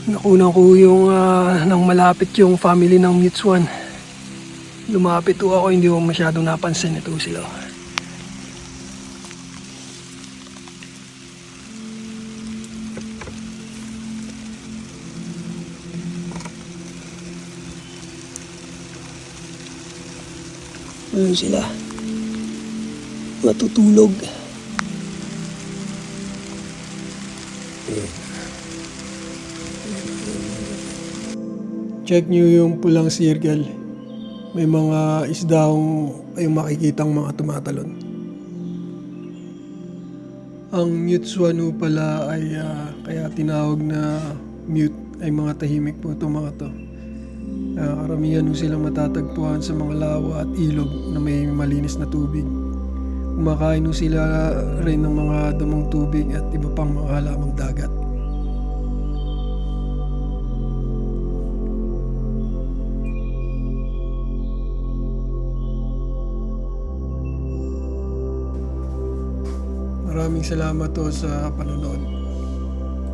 Nakunan ko yung nang malapit yung family ng Mutes 1. Lumapit po ako, hindi ko masyadong napansin. Ito sila. Ayun sila. Matutulog. Check nyo yung pulang circle. May mga isdaong ay makikitang mga tumatalon. Ang Mutes 1 pala ay kaya tinawag na mute ay mga tahimik po itong mga to. Karamihan ho silang matatagpuan sa mga lawa at ilog na may malinis na tubig. Kumakain ho sila rin ng mga damong tubig at iba pang mga halamang dagat. Maraming salamat po sa panonood.